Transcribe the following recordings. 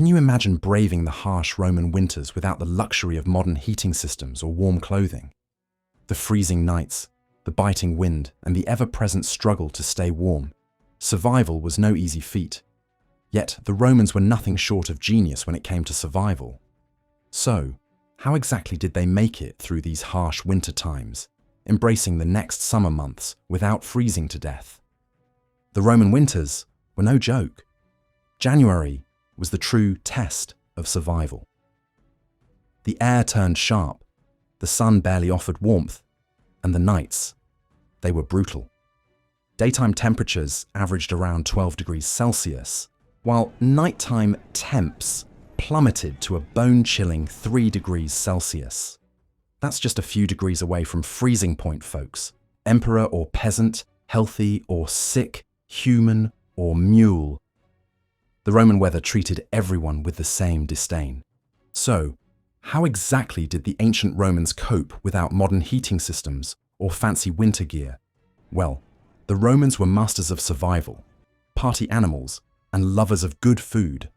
Can you imagine braving the harsh Roman winters without the luxury of modern heating systems or warm clothing? The freezing nights, the biting wind, and the ever-present struggle to stay warm. Survival was no easy feat. Yet the Romans were nothing short of genius when it came to survival. So, how exactly did they make it through these harsh winter times, embracing the next summer months without freezing to death? The Roman winters were no joke. January was the true test of survival. The air turned sharp, the sun barely offered warmth, and the nights, they were brutal. Daytime temperatures averaged around 12 degrees Celsius, while nighttime temps plummeted to a bone-chilling 3 degrees Celsius. That's just a few degrees away from freezing point, folks. Emperor or peasant, healthy or sick, human or mule. The Roman weather treated everyone with the same disdain. So, how exactly did the ancient Romans cope without modern heating systems or fancy winter gear? Well, the Romans were masters of survival, party animals, and lovers of good food.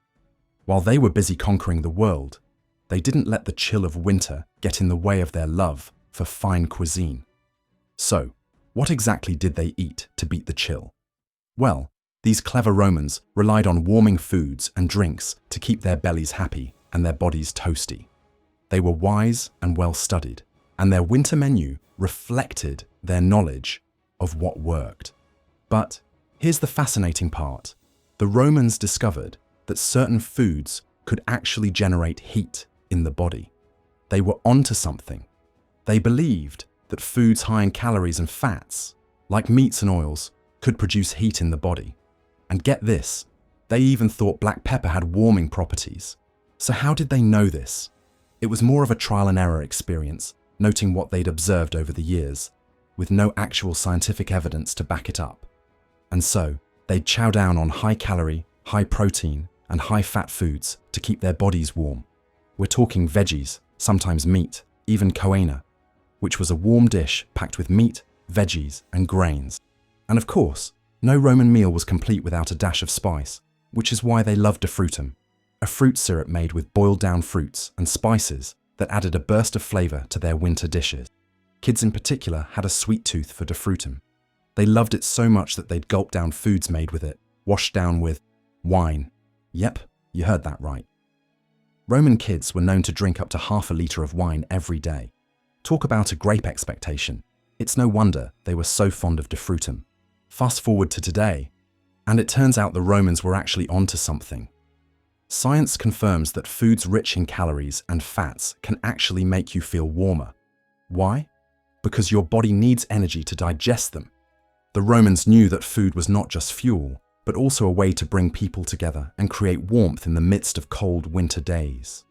While they were busy conquering the world, they didn't let the chill of winter get in the way of their love for fine cuisine. So, what exactly did they eat to beat the chill? Well, these clever Romans relied on warming foods and drinks to keep their bellies happy and their bodies toasty. They were wise and well-studied, and their winter menu reflected their knowledge of what worked. But here's the fascinating part. The Romans discovered that certain foods could actually generate heat in the body. They were onto something. They believed that foods high in calories and fats, like meats and oils, could produce heat in the body. And get this, they even thought black pepper had warming properties. So how did they know this? It was more of a trial and error experience, noting what they'd observed over the years, with no actual scientific evidence to back it up. And so, they'd chow down on high-calorie, high-protein, and high-fat foods to keep their bodies warm. We're talking veggies, sometimes meat, even coena, which was a warm dish packed with meat, veggies, and grains. And of course, no Roman meal was complete without a dash of spice, which is why they loved defrutum, a fruit syrup made with boiled-down fruits and spices that added a burst of flavor to their winter dishes. Kids in particular had a sweet tooth for defrutum. They loved it so much that they'd gulp down foods made with it, washed down with wine. Yep, you heard that right. Roman kids were known to drink up to half a litre of wine every day. Talk about a grape expectation. It's no wonder they were so fond of defrutum. Fast forward to today, and it turns out the Romans were actually onto something. Science confirms that foods rich in calories and fats can actually make you feel warmer. Why? Because your body needs energy to digest them. The Romans knew that food was not just fuel, but also a way to bring people together and create warmth in the midst of cold winter days.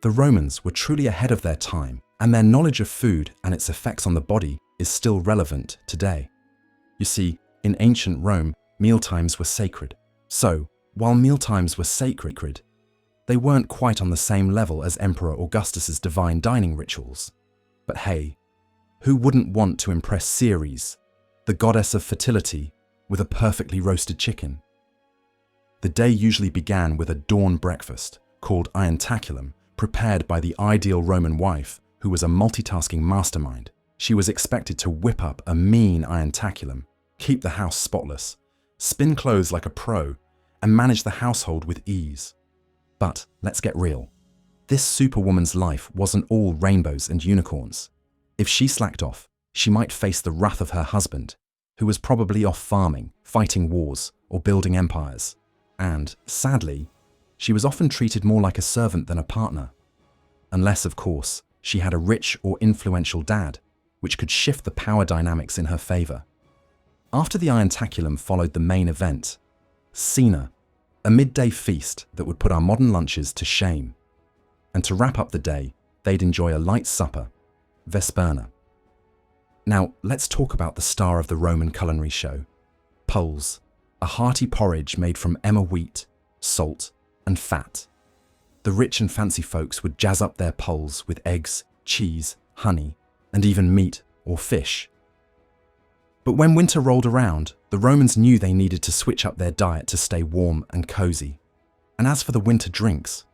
The Romans were truly ahead of their time, and their knowledge of food and its effects on the body is still relevant today. You see, in ancient Rome, mealtimes were sacred. So, while mealtimes were sacred, they weren't quite on the same level as Emperor Augustus's divine dining rituals. But hey, who wouldn't want to impress Ceres, the goddess of fertility, with a perfectly roasted chicken? The day usually began with a dawn breakfast, called ientaculum, prepared by the ideal Roman wife, who was a multitasking mastermind. She was expected to whip up a mean ientaculum, keep the house spotless, spin clothes like a pro, and manage the household with ease. But let's get real. This superwoman's life wasn't all rainbows and unicorns. If she slacked off, she might face the wrath of her husband, who was probably off farming, fighting wars, or building empires. And, sadly, she was often treated more like a servant than a partner. Unless, of course, she had a rich or influential dad, which could shift the power dynamics in her favor. After the ientaculum followed the main event, cena, a midday feast that would put our modern lunches to shame. And to wrap up the day, they'd enjoy a light supper, vesperna. Now, let's talk about the star of the Roman culinary show, pulse, a hearty porridge made from emmer wheat, salt, and fat. The rich and fancy folks would jazz up their pulse with eggs, cheese, honey, and even meat or fish. But when winter rolled around, the Romans knew they needed to switch up their diet to stay warm and cozy. And as for the winter drinks,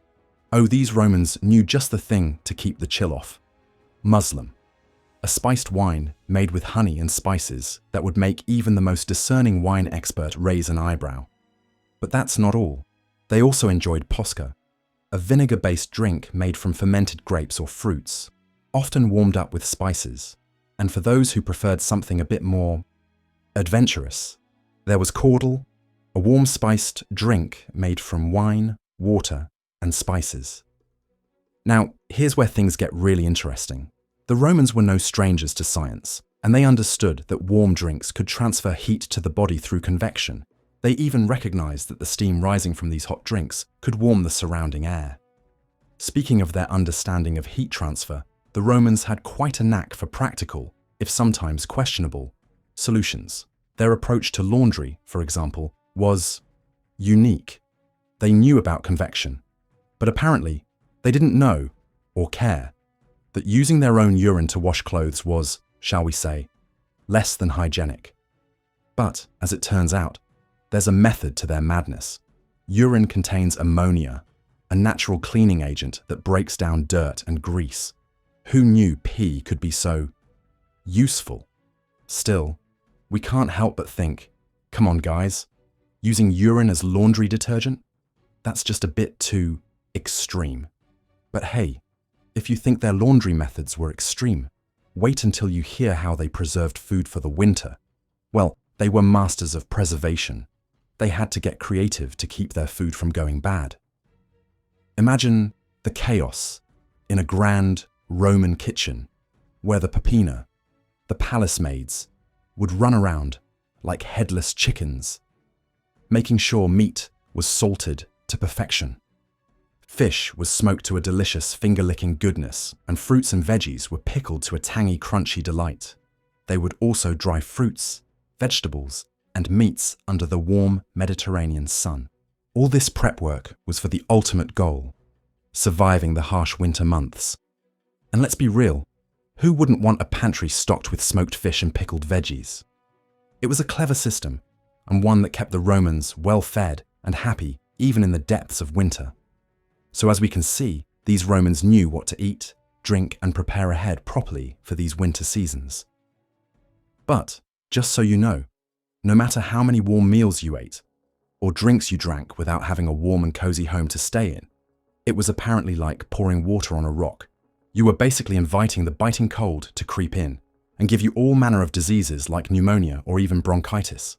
oh, these Romans knew just the thing to keep the chill off. Muslim, a spiced wine made with honey and spices that would make even the most discerning wine expert raise an eyebrow. But that's not all. They also enjoyed posca, a vinegar-based drink made from fermented grapes or fruits, often warmed up with spices. And for those who preferred something a bit more adventurous, there was caudle, a warm spiced drink made from wine, water, and spices. Now, here's where things get really interesting. The Romans were no strangers to science, and they understood that warm drinks could transfer heat to the body through convection. They even recognized that the steam rising from these hot drinks could warm the surrounding air. Speaking of their understanding of heat transfer, the Romans had quite a knack for practical, if sometimes questionable, solutions. Their approach to laundry, for example, was unique. They knew about convection, but apparently they didn't know, or care, that using their own urine to wash clothes was, shall we say, less than hygienic. But, as it turns out, there's a method to their madness. Urine contains ammonia, a natural cleaning agent that breaks down dirt and grease. Who knew pee could be so useful? Still, we can't help but think, come on guys, using urine as laundry detergent? That's just a bit too extreme. But hey, if you think their laundry methods were extreme, wait until you hear how they preserved food for the winter. Well, they were masters of preservation. They had to get creative to keep their food from going bad. Imagine the chaos in a grand Roman kitchen where the popina, the palace maids, would run around like headless chickens, making sure meat was salted to perfection. Fish was smoked to a delicious finger-licking goodness, and fruits and veggies were pickled to a tangy, crunchy delight. They would also dry fruits, vegetables, and meats under the warm Mediterranean sun. All this prep work was for the ultimate goal, surviving the harsh winter months. And let's be real, who wouldn't want a pantry stocked with smoked fish and pickled veggies? It was a clever system, and one that kept the Romans well-fed and happy even in the depths of winter. So as we can see, these Romans knew what to eat, drink, and prepare ahead properly for these winter seasons. But, just so you know, no matter how many warm meals you ate, or drinks you drank without having a warm and cozy home to stay in, it was apparently like pouring water on a rock. You were basically inviting the biting cold to creep in and give you all manner of diseases like pneumonia or even bronchitis.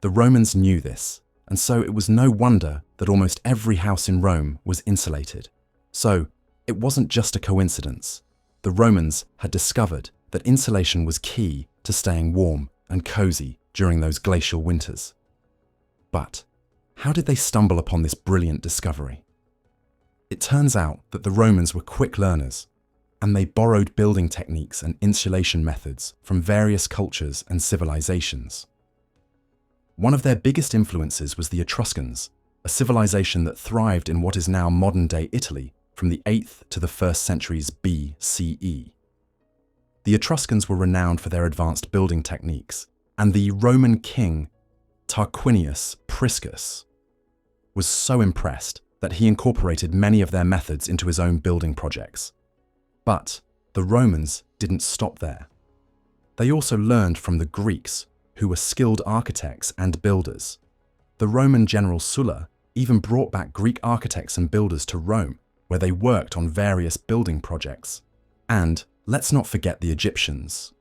The Romans knew this, and so it was no wonder that almost every house in Rome was insulated. So, it wasn't just a coincidence. The Romans had discovered that insulation was key to staying warm and cozy during those glacial winters. But how did they stumble upon this brilliant discovery? It turns out that the Romans were quick learners, and they borrowed building techniques and insulation methods from various cultures and civilizations. One of their biggest influences was the Etruscans, a civilization that thrived in what is now modern-day Italy from the 8th to the 1st centuries BCE. The Etruscans were renowned for their advanced building techniques, and the Roman king Tarquinius Priscus was so impressed that he incorporated many of their methods into his own building projects. But the Romans didn't stop there. They also learned from the Greeks, who were skilled architects and builders. The Roman general Sulla even brought back Greek architects and builders to Rome, where they worked on various building projects. And let's not forget the Egyptians.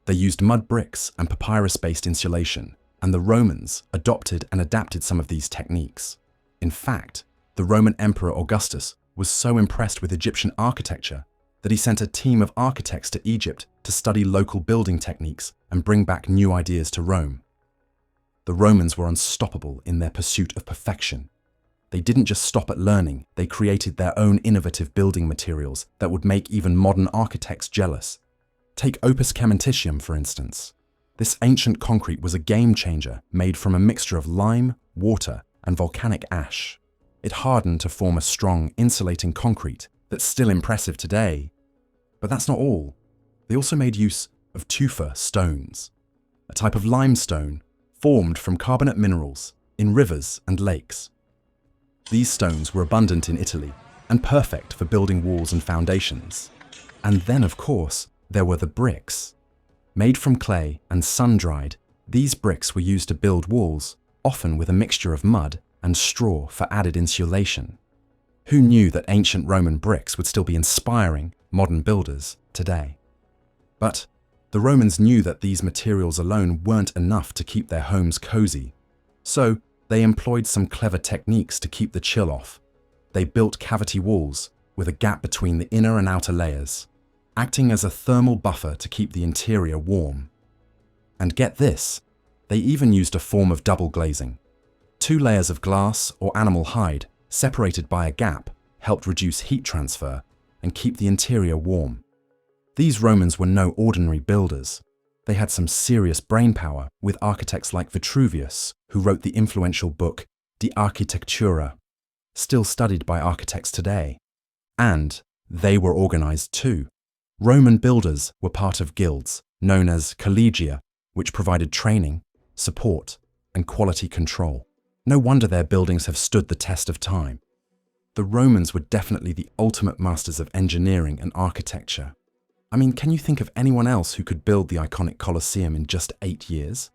They used mud bricks and papyrus-based insulation, and the Romans adopted and adapted some of these techniques. In fact, the Roman Emperor Augustus was so impressed with Egyptian architecture that he sent a team of architects to Egypt to study local building techniques and bring back new ideas to Rome. The Romans were unstoppable in their pursuit of perfection. They didn't just stop at learning, they created their own innovative building materials that would make even modern architects jealous. Take opus caementitium, for instance. This ancient concrete was a game changer made from a mixture of lime, water, and volcanic ash. It hardened to form a strong, insulating concrete that's still impressive today. But that's not all. They also made use of tufa stones, a type of limestone formed from carbonate minerals in rivers and lakes. These stones were abundant in Italy and perfect for building walls and foundations. And then, of course, there were the bricks. Made from clay and sun-dried, these bricks were used to build walls, often with a mixture of mud and straw for added insulation. Who knew that ancient Roman bricks would still be inspiring modern builders today? But the Romans knew that these materials alone weren't enough to keep their homes cozy. So they employed some clever techniques to keep the chill off. They built cavity walls with a gap between the inner and outer layers, acting as a thermal buffer to keep the interior warm. And get this, they even used a form of double glazing. 2 layers of glass or animal hide, separated by a gap, helped reduce heat transfer and keep the interior warm. These Romans were no ordinary builders. They had some serious brainpower with architects like Vitruvius, who wrote the influential book De Architectura, still studied by architects today. And they were organized too. Roman builders were part of guilds, known as collegia, which provided training, support, and quality control. No wonder their buildings have stood the test of time. The Romans were definitely the ultimate masters of engineering and architecture. I mean, can you think of anyone else who could build the iconic Colosseum in just 8 years?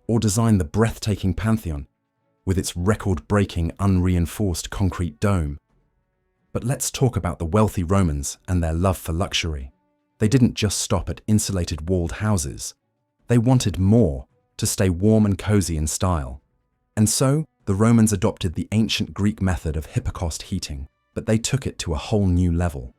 Or design the breathtaking Pantheon with its record-breaking unreinforced concrete dome? But let's talk about the wealthy Romans and their love for luxury. They didn't just stop at insulated walled houses. They wanted more, to stay warm and cozy in style. And so, the Romans adopted the ancient Greek method of hypocaust heating, but they took it to a whole new level.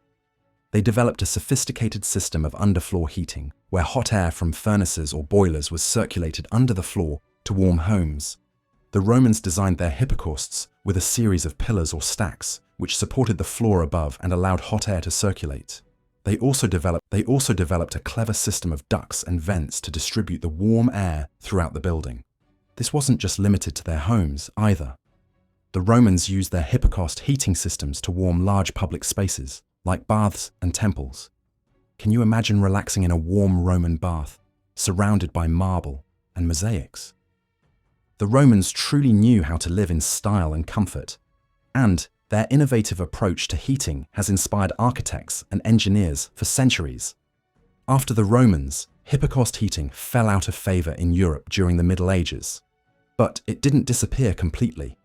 They developed a sophisticated system of underfloor heating, where hot air from furnaces or boilers was circulated under the floor to warm homes. The Romans designed their hypocausts with a series of pillars or stacks, which supported the floor above and allowed hot air to circulate. They also developed a clever system of ducts and vents to distribute the warm air throughout the building. This wasn't just limited to their homes either. The Romans used their hypocaust heating systems to warm large public spaces, like baths and temples. Can you imagine relaxing in a warm Roman bath, surrounded by marble and mosaics? The Romans truly knew how to live in style and comfort, and their innovative approach to heating has inspired architects and engineers for centuries. After the Romans, hypocaust heating fell out of favor in Europe during the Middle Ages. But it didn't disappear completely.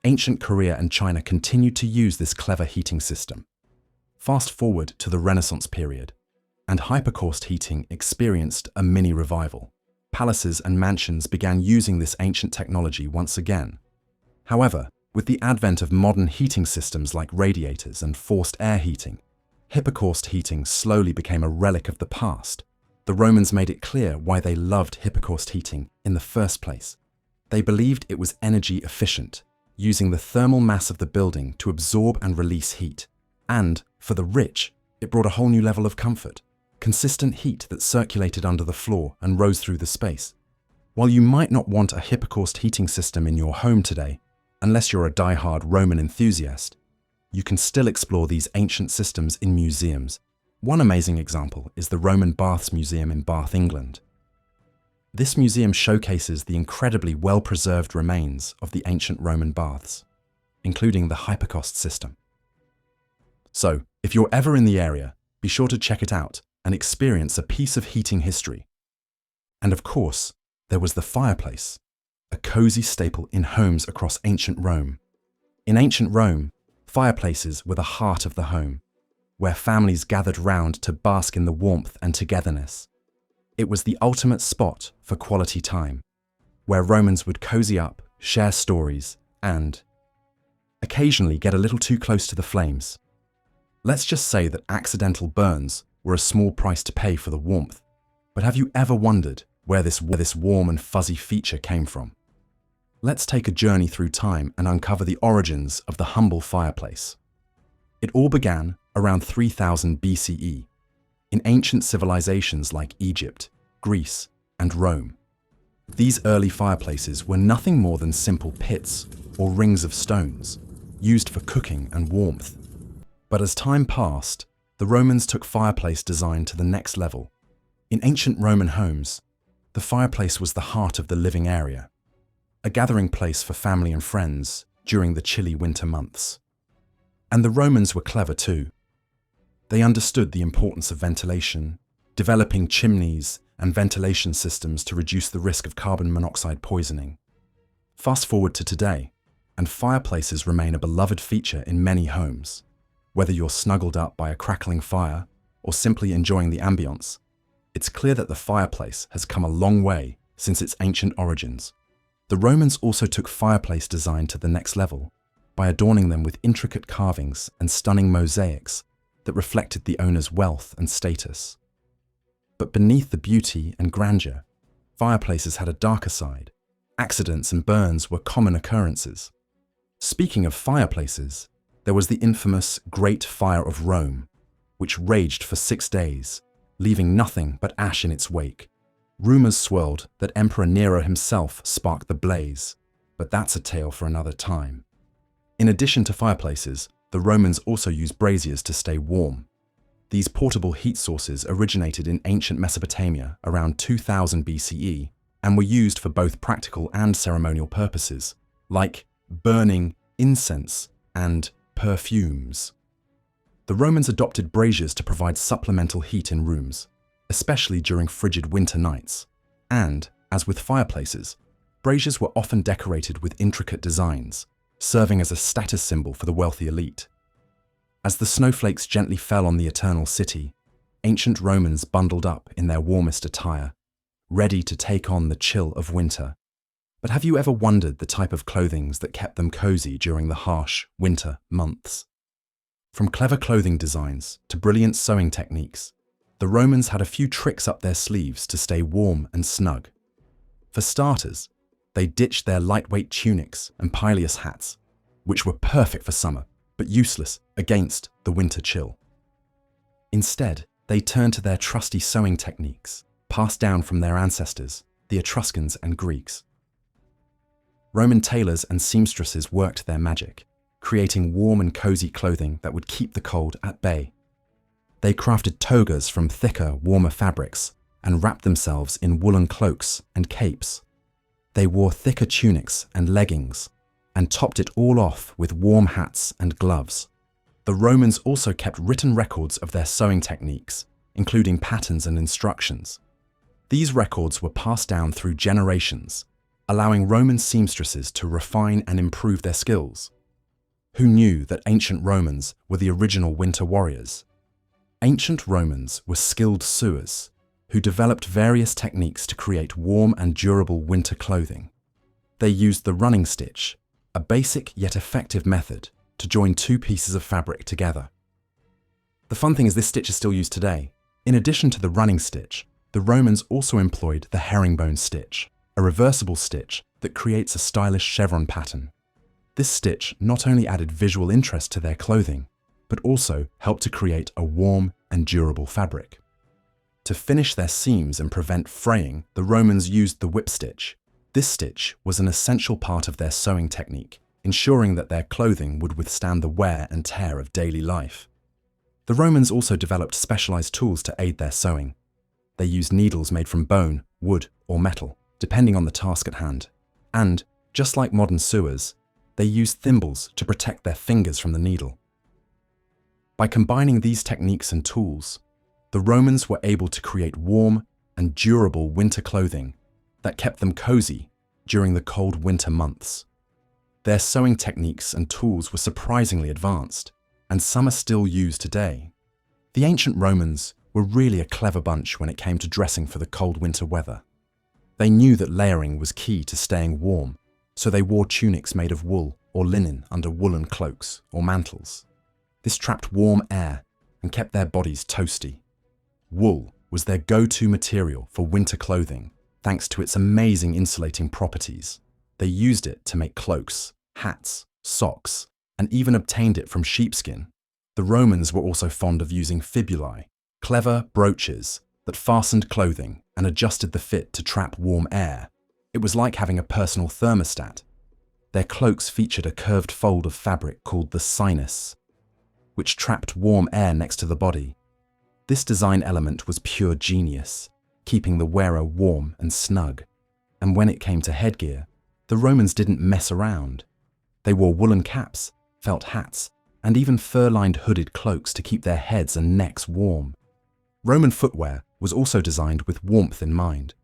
Ancient Korea and China continued to use this clever heating system. Fast forward to the Renaissance period, and hypocaust heating experienced a mini revival. Palaces and mansions began using this ancient technology once again. However, with the advent of modern heating systems like radiators and forced air heating, hypocaust heating slowly became a relic of the past. The Romans made it clear why they loved hypocaust heating in the first place. They believed it was energy efficient, using the thermal mass of the building to absorb and release heat. And, for the rich, it brought a whole new level of comfort, consistent heat that circulated under the floor and rose through the space. While you might not want a hypocaust heating system in your home today, unless you're a die-hard Roman enthusiast, you can still explore these ancient systems in museums. One amazing example is the Roman Baths Museum in Bath, England. This museum showcases the incredibly well-preserved remains of the ancient Roman baths, including the hypocaust system. So, if you're ever in the area, be sure to check it out and experience a piece of heating history. And of course, there was the fireplace, a cozy staple in homes across ancient Rome. In ancient Rome, fireplaces were the heart of the home, where families gathered round to bask in the warmth and togetherness. It was the ultimate spot for quality time, where Romans would cozy up, share stories, and occasionally get a little too close to the flames. Let's just say that accidental burns were a small price to pay for the warmth. But have you ever wondered where this warm and fuzzy feature came from? Let's take a journey through time and uncover the origins of the humble fireplace. It all began around 3000 BCE, in ancient civilizations like Egypt, Greece, and Rome. These early fireplaces were nothing more than simple pits or rings of stones, used for cooking and warmth. But as time passed, the Romans took fireplace design to the next level. In ancient Roman homes, the fireplace was the heart of the living area, a gathering place for family and friends, during the chilly winter months. And the Romans were clever too. They understood the importance of ventilation, developing chimneys and ventilation systems to reduce the risk of carbon monoxide poisoning. Fast forward to today, and fireplaces remain a beloved feature in many homes. Whether you're snuggled up by a crackling fire or simply enjoying the ambience, it's clear that the fireplace has come a long way since its ancient origins. The Romans also took fireplace design to the next level by adorning them with intricate carvings and stunning mosaics that reflected the owner's wealth and status. But beneath the beauty and grandeur, fireplaces had a darker side. Accidents and burns were common occurrences. Speaking of fireplaces, there was the infamous Great Fire of Rome, which raged for 6 days, leaving nothing but ash in its wake. Rumors swirled that Emperor Nero himself sparked the blaze, but that's a tale for another time. In addition to fireplaces, the Romans also used braziers to stay warm. These portable heat sources originated in ancient Mesopotamia around 2000 BCE and were used for both practical and ceremonial purposes, like burning incense and perfumes. The Romans adopted braziers to provide supplemental heat in rooms, especially during frigid winter nights. And, as with fireplaces, braziers were often decorated with intricate designs, serving as a status symbol for the wealthy elite. As the snowflakes gently fell on the eternal city, ancient Romans bundled up in their warmest attire, ready to take on the chill of winter. But have you ever wondered the type of clothing that kept them cozy during the harsh winter months? From clever clothing designs to brilliant sewing techniques, the Romans had a few tricks up their sleeves to stay warm and snug. For starters, they ditched their lightweight tunics and pileus hats, which were perfect for summer, but useless against the winter chill. Instead, they turned to their trusty sewing techniques, passed down from their ancestors, the Etruscans and Greeks. Roman tailors and seamstresses worked their magic, creating warm and cozy clothing that would keep the cold at bay. They crafted togas from thicker, warmer fabrics and wrapped themselves in woolen cloaks and capes. They wore thicker tunics and leggings and topped it all off with warm hats and gloves. The Romans also kept written records of their sewing techniques, including patterns and instructions. These records were passed down through generations, allowing Roman seamstresses to refine and improve their skills. Who knew that ancient Romans were the original winter warriors? Ancient Romans were skilled sewers who developed various techniques to create warm and durable winter clothing. They used the running stitch, a basic yet effective method to join two pieces of fabric together. The fun thing is this stitch is still used today. In addition to the running stitch, the Romans also employed the herringbone stitch, a reversible stitch that creates a stylish chevron pattern. This stitch not only added visual interest to their clothing, but also helped to create a warm and durable fabric. To finish their seams and prevent fraying, the Romans used the whip stitch. This stitch was an essential part of their sewing technique, ensuring that their clothing would withstand the wear and tear of daily life. The Romans also developed specialized tools to aid their sewing. They used needles made from bone, wood, or metal, depending on the task at hand. And, just like modern sewers, they used thimbles to protect their fingers from the needle. By combining these techniques and tools, the Romans were able to create warm and durable winter clothing that kept them cozy during the cold winter months. Their sewing techniques and tools were surprisingly advanced, and some are still used today. The ancient Romans were really a clever bunch when it came to dressing for the cold winter weather. They knew that layering was key to staying warm, so they wore tunics made of wool or linen under woolen cloaks or mantles. This trapped warm air and kept their bodies toasty. Wool was their go-to material for winter clothing, thanks to its amazing insulating properties. They used it to make cloaks, hats, socks, and even obtained it from sheepskin. The Romans were also fond of using fibulae, clever brooches that fastened clothing and adjusted the fit to trap warm air. It was like having a personal thermostat. Their cloaks featured a curved fold of fabric called the sinus, which trapped warm air next to the body. This design element was pure genius, keeping the wearer warm and snug. And when it came to headgear, the Romans didn't mess around. They wore woolen caps, felt hats, and even fur-lined hooded cloaks to keep their heads and necks warm. Roman footwear was also designed with warmth in mind.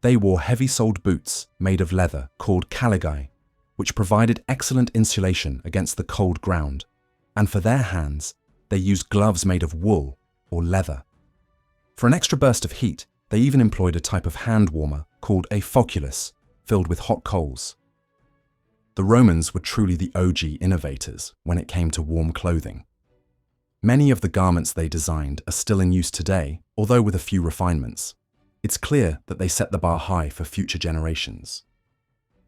They wore heavy-soled boots made of leather called caligae, which provided excellent insulation against the cold ground, and for their hands, they used gloves made of wool or leather. For an extra burst of heat, they even employed a type of hand warmer called a foculus, filled with hot coals. The Romans were truly the OG innovators when it came to warm clothing. Many of the garments they designed are still in use today, although with a few refinements. It's clear that they set the bar high for future generations.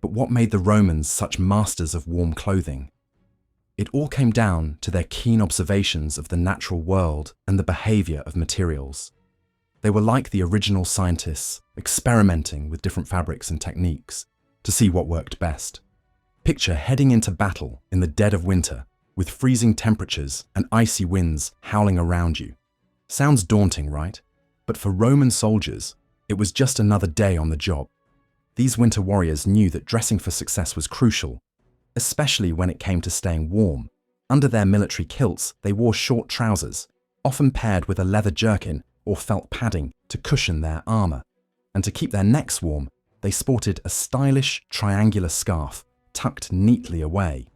But what made the Romans such masters of warm clothing? It all came down to their keen observations of the natural world and the behavior of materials. They were like the original scientists, experimenting with different fabrics and techniques to see what worked best. Picture heading into battle in the dead of winter with freezing temperatures and icy winds howling around you. Sounds daunting, right? But for Roman soldiers, it was just another day on the job. These winter warriors knew that dressing for success was crucial, especially when it came to staying warm. Under their military kilts, they wore short trousers, often paired with a leather jerkin or felt padding to cushion their armor. And to keep their necks warm, they sported a stylish triangular scarf tucked neatly away.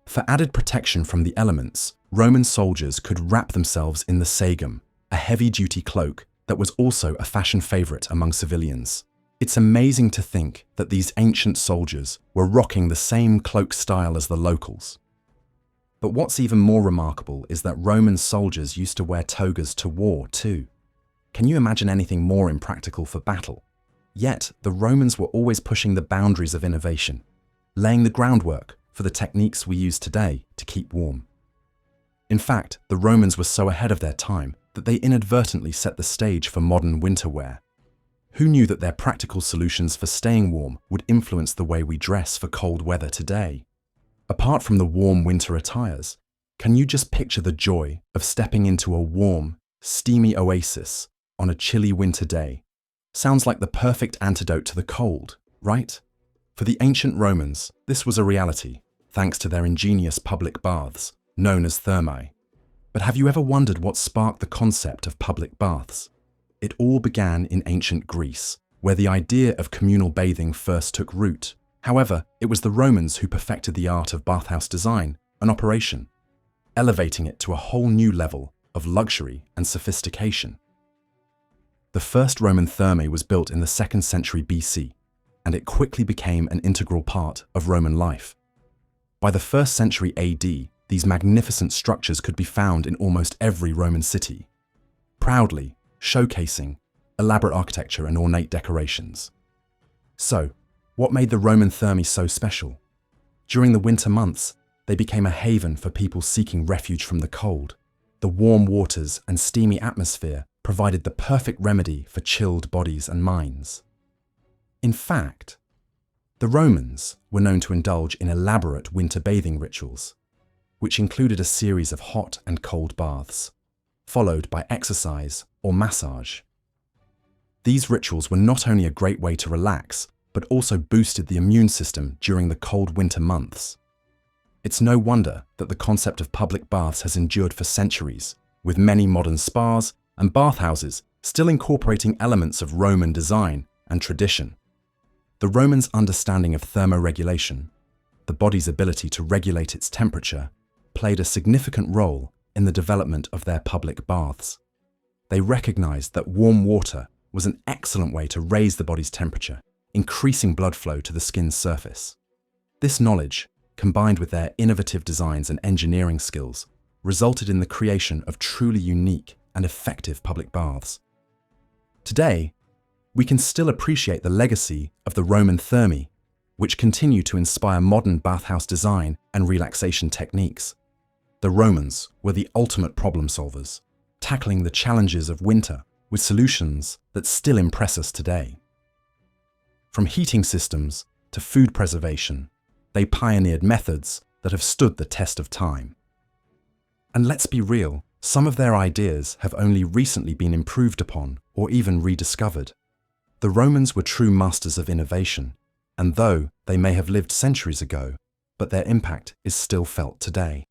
For added protection from the elements, Roman soldiers could wrap themselves in the sagum, a heavy-duty cloak that was also a fashion favorite among civilians. It's amazing to think that these ancient soldiers were rocking the same cloak style as the locals. But what's even more remarkable is that Roman soldiers used to wear togas to war too. Can you imagine anything more impractical for battle? Yet, the Romans were always pushing the boundaries of innovation, laying the groundwork for the techniques we use today to keep warm. In fact, the Romans were so ahead of their time that they inadvertently set the stage for modern winter wear. Who knew that their practical solutions for staying warm would influence the way we dress for cold weather today? Apart from the warm winter attires, can you just picture the joy of stepping into a warm, steamy oasis on a chilly winter day? Sounds like the perfect antidote to the cold, right? For the ancient Romans, this was a reality, thanks to their ingenious public baths, known as thermae. But have you ever wondered what sparked the concept of public baths? It all began in ancient Greece, where the idea of communal bathing first took root. However, it was the Romans who perfected the art of bathhouse design and operation, elevating it to a whole new level of luxury and sophistication. The first Roman thermae was built in the 2nd century BC, and it quickly became an integral part of Roman life. By the 1st century AD, these magnificent structures could be found in almost every Roman city, proudly showcasing elaborate architecture and ornate decorations. So, what made the Roman thermae so special? During the winter months, they became a haven for people seeking refuge from the cold. The warm waters and steamy atmosphere provided the perfect remedy for chilled bodies and minds. In fact, the Romans were known to indulge in elaborate winter bathing rituals, which included a series of hot and cold baths, followed by exercise or massage. These rituals were not only a great way to relax, but also boosted the immune system during the cold winter months. It's no wonder that the concept of public baths has endured for centuries, with many modern spas and bathhouses still incorporating elements of Roman design and tradition. The Romans' understanding of thermoregulation, the body's ability to regulate its temperature, played a significant role in the development of their public baths. They recognized that warm water was an excellent way to raise the body's temperature, increasing blood flow to the skin's surface. This knowledge, combined with their innovative designs and engineering skills, resulted in the creation of truly unique and effective public baths. Today, we can still appreciate the legacy of the Roman thermae, which continue to inspire modern bathhouse design and relaxation techniques. The Romans were the ultimate problem solvers, tackling the challenges of winter with solutions that still impress us today. From heating systems to food preservation, they pioneered methods that have stood the test of time. And let's be real, some of their ideas have only recently been improved upon or even rediscovered. The Romans were true masters of innovation, and though they may have lived centuries ago, but their impact is still felt today.